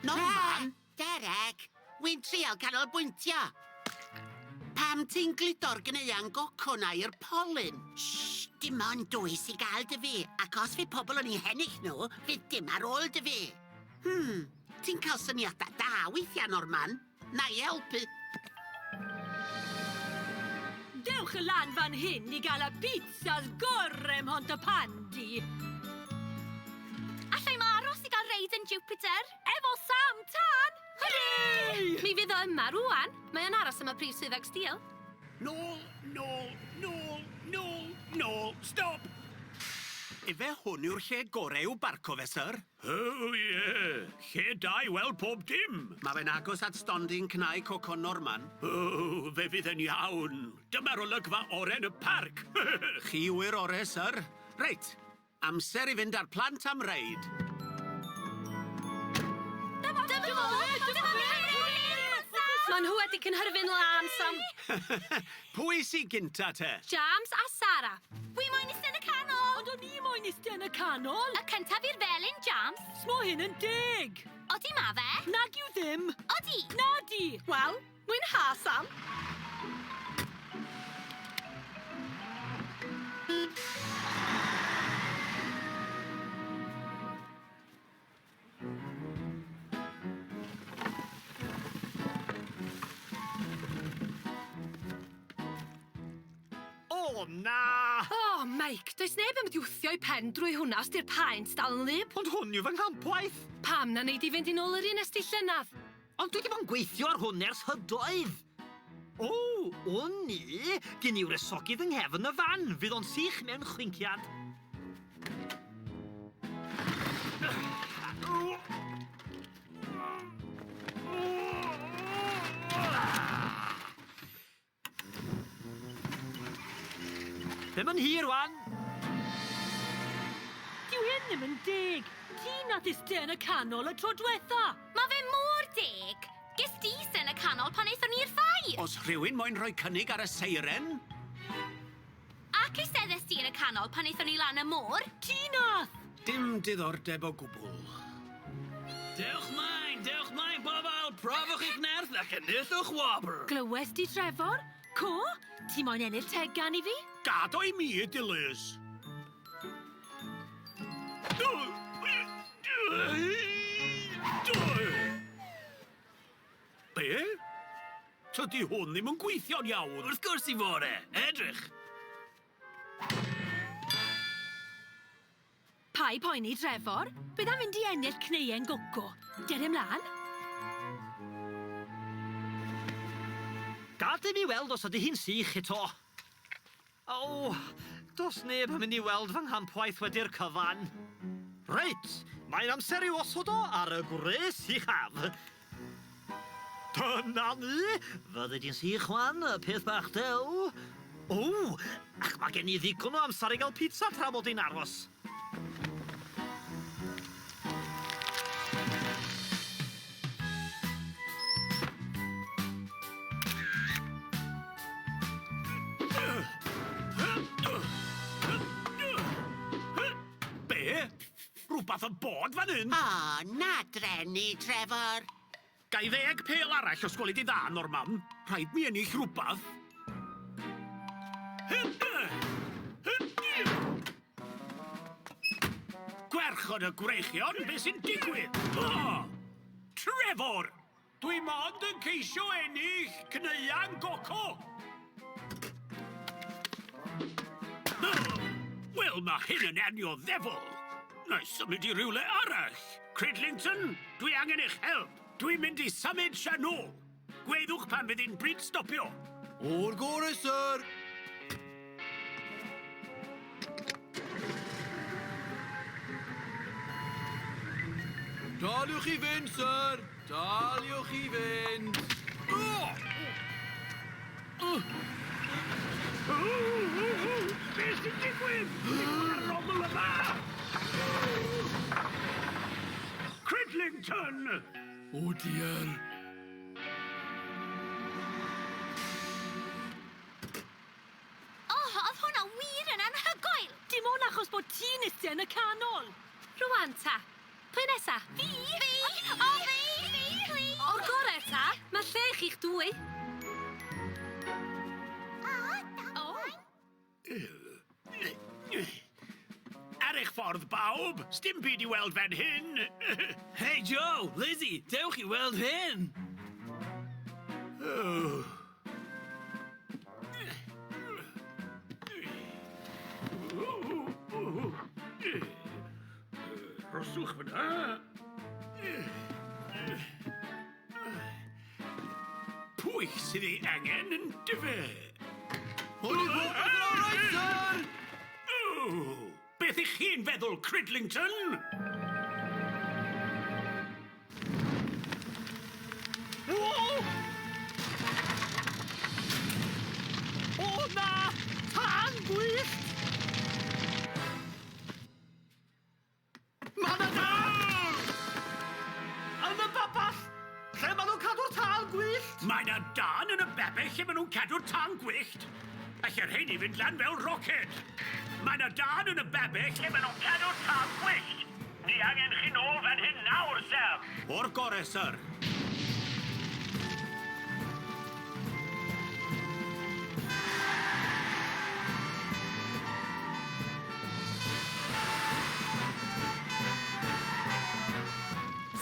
Norman? Derek, wy'n trial canolbwyntio. Pam ti'n glido'r gneuan gocwn i'r polyn? Shh, dim ond dwy sy gael dy fi, ac os fydd pobl yn ei hennill nhw, fydd dim ar ôl dy fi. Ti'n cael syniadau da weithiau, Norman. Na i helpu. Dewch y lan fan hyn i gael y pizzas gore ym Pontypandy. Allai ma aros i gael reid yn Jupiter? Efo Sam Tan! Hooray! Mi fydd o yma rwan. Mae o'n aros am y prif swyddog stil. Nôl, stop! Ife hwn yw'r lle gorau barco fe, sir? Ie. Lle da i weld pob dim. Mae fe'n agos at stondin cnau Coco Norman. Fe fydd yn iawn. Dyma'r olygfa oren y parc. Chi yw'r ore, sir. Reit, amser i fynd ar plant am reid. Mae nhw wedi cynhyrfu'n lan, Sam. Pwy sy'n gynta te? James a Sarah. Wi moyn iste yn y canol. Ond o'n i moyn iste yn y canol. Y cyntaf i'r felyn, James. Smo hyn yn deg. Odi ma fe? Nag yw ddim. Odi. Nadi. Wel, mwynha, Sam. O, na! O, Mike, does neb yn wthio i pen drwy hwnna os di'r paent dal yn lib. Ond hwn yw fy nghampwaith. Pam na neud i fynd i nôl yr un ysdi llynadd? Ond dwi wedi bod yn gweithio ar hwn ers hydoedd. O, o'n ni, gen i'w resogydd yng nghefn y fan. Fydd o'n sych mewn chwinciad. Be ma'n hir, wan? Dyw hyn ddim yn deg. Ti nath iste yn y canol y tro diwetha. Mae fe mor deg. Ges di iste yn y canol pan eithon ni'r ffai. Os rhywun moyn rhoi cynnig ar y seiren? Ac eisteddes di yn y canol pan eithon ni lan y môr? Ti nath. Dim diddordeb o gwbl. Dewch maen, bobl. Profwch eich nerth ac enillwch wobr. Glywes di Trevor? Co? Ti moyn ennill tegan i fi? Gad o'i mi, Dilys. Be? Tydi hwn ddim yn gweithio'n iawn. Wrth gwrs i fore. Edrych. Pai poeni, Trevor. Bydd am fynd i ennill cneuen goco. Der ymlaen. Gad i mi weld os ydy hi'n sych eto. O, dos neb yn mynd i weld fy nghampwaith wedi'r cyfan. Reit, mae'n amser i osod o ar y gwres uchaf. Dyna ni, fyddi di'n sych wan, y peth bach dew. O, ac mae gen i ddigon o amser i gael pizza tra mod i'n aros. Rhywbeth yn bod fan hyn? O, na dreni, Trevor. Gai 10 pel arall os gweli di dda, Norman. Rhaid mi ennill rhywbeth. Gwerchod y gwreichion, beth sy'n digwydd? O! Trevor! Dwi mond yn ceisio ennill cneuan goco. Wel, mae hyn yn enio ddefol. Na i symud i rywle arall. Cridlington, dwi angen eich help. Dwi'n mynd i symud sia nôl. Gweddwch pan fydd hi'n bryd stopio. O'r gore, sir. Daliwch i fynd, sir. Daliwch i fynd. Beth sy'n digwydd? Mae'r rogl yma! Cridlington! O, diar. Oedd hwnna wir yn anhygoel. Dim ond achos bod ti'n iste yn y canol. Rwan ta. Pwy nesa? Fi! O, fi! O'r gorau ta, mae lle chi'ch dwy. Ar eich ffordd bawb, sdim byd i weld fan hyn. Hey Joe, Lizzie, dewch i weld hyn. Roswch fyna. Pwy sydd ei angen yn dyfe? Hwn i fod yn alright, sir! Beth ych chi'n feddwl, Cridlington? O na! Tan gwyllt! Ma' na dan! Yn y babell! Lle ma' nhw'n cadw'r tân gwyllt? Mae na dan yn y bebell lle maen nhw'n cadw'r tan gwyllt. Alle'r rheini fynd lan fel roced. Mae na dan yn y bebell lle maen nhw'n cadw'r tan gwyllt. Ni angen chi nôl fan hyn nawr, sir. O'r gorau, sir.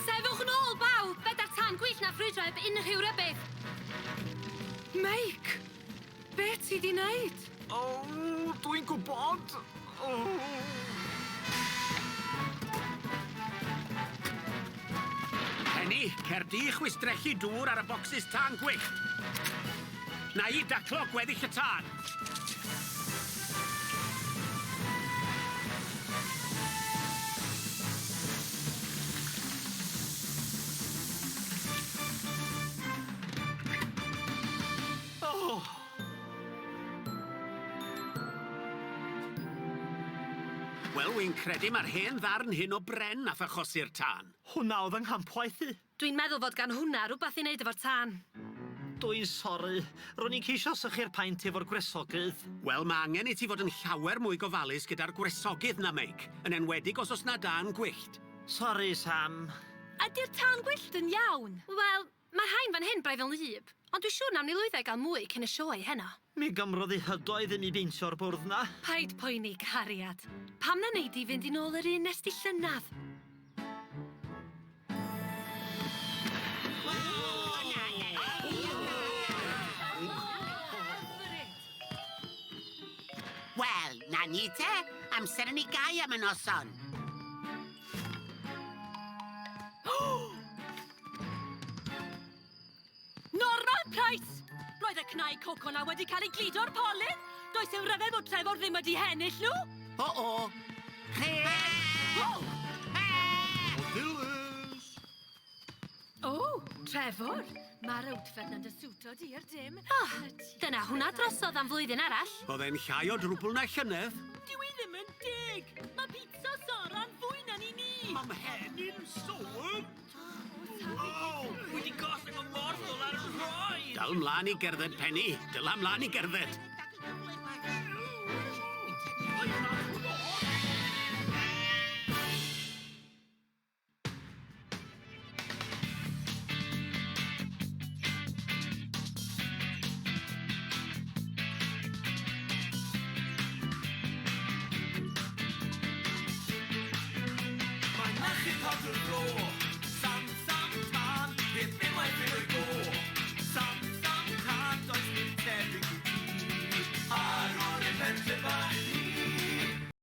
Sefwch nôl, bawb! Beda'r tan gwyllt na ffrwydro eb unrhyw rybydd. Meic! Be ti di wneud? O, dwi'n gwybod. O. Penny, cer di chwistrechu dŵr ar y bocsys tan gwyllt. Na i daclo gweddill y tân. Wel, wy'n credu mae'r hen ddarn hyn o bren nath achosi'r tân. Hwna oedd yng nghampwaith i. Dwi'n meddwl fod gan hwnna rhywbeth i wneud efo'r tân. Dwi'n sori. Ro'n i'n ceisio sychu'r paent efo'r gwesogydd. Wel, mae angen i ti fod yn llawer mwy gofalus gyda'r gwesogydd na, Meic, yn enwedig os na dan gwyllt. Sori, Sam. Ydy'r tan gwyllt yn iawn? Wel, mae rhain fan hyn braidd yn lyb. Ond dwi'n siŵr nawn ni lwyddau gael mwy cyn y sioe heno. Mi gymrodd i hydoedd ddim i beintio'r bwrdd na. Paid poeni, cariad. Pam na neud i fynd i nôl yr un nes di llynadd? Wel, na ni te. Amser i ni gau am y noson. Normal Price! Roedd y cnau coco na wedi cael ei gludo'r polyn. Does yw ryfedd bod Trevor ddim wedi hennill nhw. O. O, Trevor. Mae'r outfit na'n dy siwto di'r dim. Dyna hwnna drosodd am flwyddyn arall. Oedd e'n llai o drwbl na llynedd. Dyw i ddim yn dig. Mae pizza Sora'n fwy na ni ni. Am henni'n sôn? Wedi gosling o morddol ar y rhoi! Dal mlaen i gerdded, Penny. Dyla mlaen i gerdded.